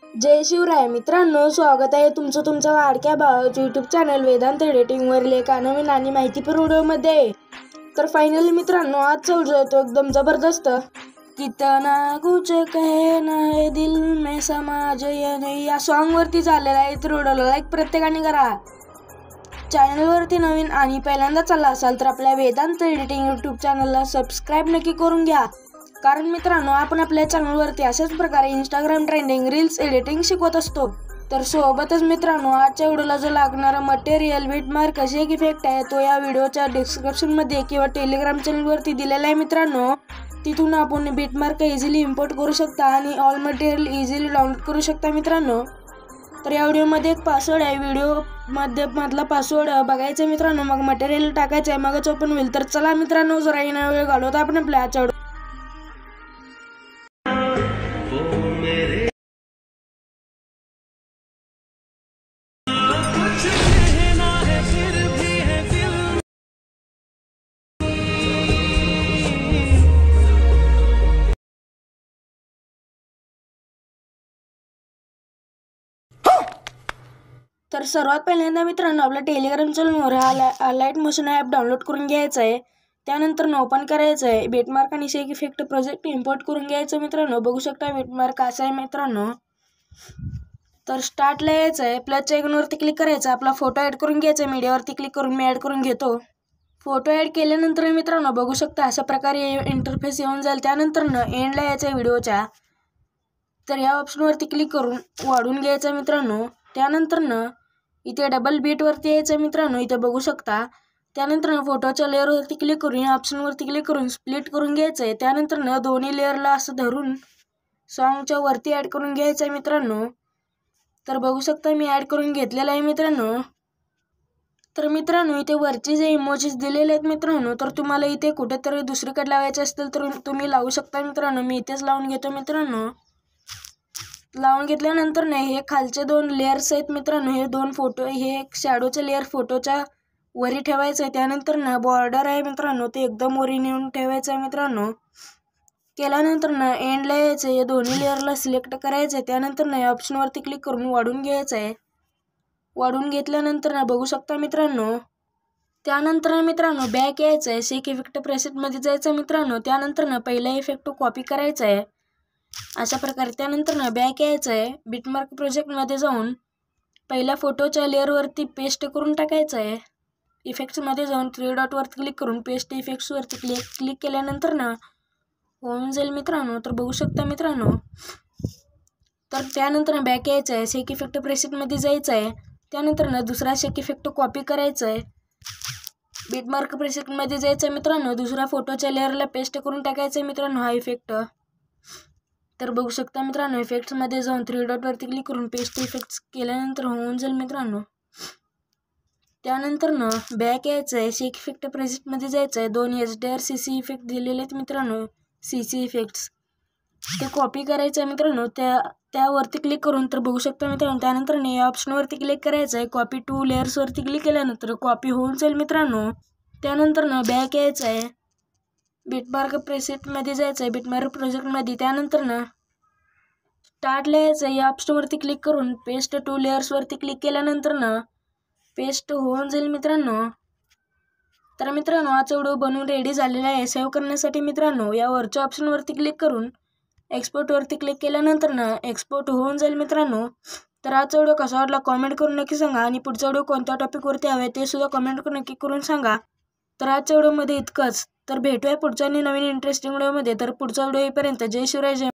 जय शिवराय मित्रांनो, स्वागत आहे तुमच्या लाडक्या भावाच्या यूट्यूब चॅनल वेदांत एडिटिंगवरील एका नवीन आणि माहितीपूर्ण व्हिडिओमध्ये। तर फायनली मित्रांनो, आजचा व्हिडिओ आहे तो एकदम जबरदस्त। कितना कुछ कहना है दिल में समा जाए नहीं या सॉन्ग वरती झालेला आहे। तर व्हिडिओला लाईक प्रत्येकाने करा। चॅनलवरती नवीन आणि पहिल्यांदा चालला असाल तर आपल्या वेदांत एडिटिंग यूट्यूब चॅनलला सबस्क्राइब नक्की करून घ्या, कारण मित्रांनो आपण आपल्या चॅनलवरती अशाच प्रकारे इंस्टाग्राम ट्रेंडिंग रील्स एडिटिंग शिकवत असतो। तर सोबतच मित्रांनो, आजच्या व्हिडिओला जो लागणारा मटेरियल बीटमार्क कसे एक इफेक्ट आहे तो या व्हिडिओच्या डिस्क्रिप्शन मध्ये किंवा टेलिग्राम चॅनलवरती दिलेला आहे मित्रांनो। तिथून आपण बीटमार्क इझिली इम्पोर्ट करू शकता आणि ऑल मटेरियल इझिली डाउनलोड करू शकता मित्रांनो। तर या व्हिडिओमध्ये एक पासवर्ड आहे, व्हिडिओ मधला पासवर्ड बघायचा मित्रांनो, मग मटेरियल टाकायचं आहे, मगच ओपन होईल। तर चला मित्रांनो, जरा येणा वेळ घालवता आपण आपल्या आजच्या तर सर्वात पहिल्यांदा मित्रांनो आपल्या टेलिग्राम चॅनलवर लाईट मोशन ॲप डाउनलोड करून घ्यायचं आहे। त्यानंतर ओपन करायचं आहे, बीटमार्क आणि शेक इफेक्ट प्रोजेक्ट इम्पोर्ट करून घ्यायचं मित्रांनो। बघू शकता बीटमार्क असा आहे मित्रांनो। तर स्टार्टला यायचं आहे, प्लसच्या आयकॉनवरती क्लिक करायचं, आपला फोटो ॲड करून घ्यायचा, मीडियावरती क्लिक करून मी ॲड करून घेतो। फोटो ॲड केल्यानंतर मित्रांनो बघू शकता अशा प्रकारे इंटरफेस येऊन जाईल। त्यानंतर एंडला यायचं आहे व्हिडिओच्या, तर या ऑप्शनवरती क्लिक करून वाढवून घ्यायचं मित्रांनो। त्यानंतर इथे डबल बीटवरती यायचं मित्रांनो, इथे बघू शकता। त्यानंतर फोटोच्या लेअरवरती क्लिक करून या ऑप्शनवरती क्लिक करून स्प्लिट करून घ्यायचं आहे। त्यानंतर दोन्ही लेअरला असं धरून सॉन्गच्या वरती ॲड करून घ्यायचं आहे मित्रांनो। तर बघू शकता मी ॲड करून घेतलेलं आहे मित्रांनो। तर मित्रांनो इथे वरचे जे इमोजीस दिलेले आहेत मित्रांनो, तर तुम्हाला इथे कुठेतरी दुसरीकडे लावायचे असतील तर तुम्ही लावू शकता मित्रांनो। मी इथेच लावून घेतो मित्रांनो। लावून घेतल्यानंतर हे खालचे दोन लेअर्स आहेत मित्रांनो, हे दोन फोटो, हे एक शॅडोचे लेअर फोटोच्या वरी ठेवायचं आहे। त्यानंतर बॉर्डर आहे मित्रांनो, ते एकदम वरी नेऊन ठेवायचं आहे मित्रांनो। केल्यानंतर एंडला यायचं, हे दोन्ही लेअरला सिलेक्ट करायचं आहे। त्यानंतर या ऑप्शनवरती क्लिक करून वाढून घ्यायचं आहे। वाढून घेतल्यानंतर बघू शकता मित्रांनो, त्यानंतर मित्रांनो बॅक यायचं आहे, शेक इफेक्ट प्रेसेटमध्ये जायचं मित्रांनो। त्यानंतर पहिला इफेक्ट कॉपी करायचा आहे अशा प्रकारे। त्यानंतर बॅक यायचं आहे, बीटमार्क प्रोजेक्टमध्ये जाऊन पहिल्या फोटोच्या लेअरवरती पेस्ट करून टाकायचं आहे। इफेक्ट्समध्ये जाऊन थ्री डॉटवरती क्लिक करून पेस्ट इफेक्ट्सवरती क्लिक केल्यानंतर होऊन जाईल मित्रांनो। तर बघू शकता मित्रांनो, तर त्यानंतर बॅक यायचं आहे, शेक इफेक्ट प्रेसेटमध्ये जायचं आहे। त्यानंतर दुसरा शेक इफेक्ट कॉपी करायचा आहे, बीटमार्क प्रेसेटमध्ये जायचं आहे मित्रांनो। दुसऱ्या फोटोच्या लेअरला पेस्ट करून टाकायचं आहे मित्रांनो हा इफेक्ट। तर बघू शकता मित्रांनो, इफेक्ट्समध्ये जाऊन थ्री डॉटवरती क्लिक करून पेस्ट इफेक्ट्स केल्यानंतर होऊन जाईल मित्रांनो। त्यानंतर बॅक यायचं आहे, शेक इफेक्ट प्रेसेटमध्ये जायचं आहे, दोन HDR CC इफेक्ट दिलेले आहेत मित्रांनो, CC इफेक्ट्स, ते कॉपी करायचं आहे मित्रांनो। त्यावरती क्लिक करून तर बघू शकता मित्रांनो। त्यानंतर या ऑप्शनवरती क्लिक करायचं आहे, कॉपी टू लेअर्सवरती क्लिक केल्यानंतर कॉपी होऊन जाईल मित्रांनो। त्यानंतर बॅक यायचं आहे, बीटमार्क प्रेसेटमध्ये जायचं आहे, बीटमार्क प्रोजेक्टमध्ये। त्यानंतर स्टार्टला यायचं, या ऑप्शनवरती क्लिक करून पेस्ट टू लेअर्सवरती क्लिक केल्यानंतर पेस्ट होऊन जाईल मित्रांनो। तर मित्रांनो आजचा व्हिडिओ बनवून रेडी झालेला आहे। सेव्ह करण्यासाठी मित्रांनो या वरच्या ऑप्शनवरती क्लिक करून एक्सपोर्टवरती क्लिक केल्यानंतर एक्सपोर्ट होऊन जाईल मित्रांनो। तर आजचा व्हिडिओ कसा वाटला कॉमेंट करून नक्की सांगा, आणि पुढचा व्हिडिओ कोणत्या टॉपिकवरती हवे ते सुद्धा कॉमेंट करून नक्की करून सांगा। तर आजच्या व्हिडिओमध्ये इतकंच, तर भेटूया पुढच्या नवीन इंटरेस्टिंग व्हिडिओमध्ये। तर पुढचा व्हिडिओ येईपर्यंत जय शिवराय, जय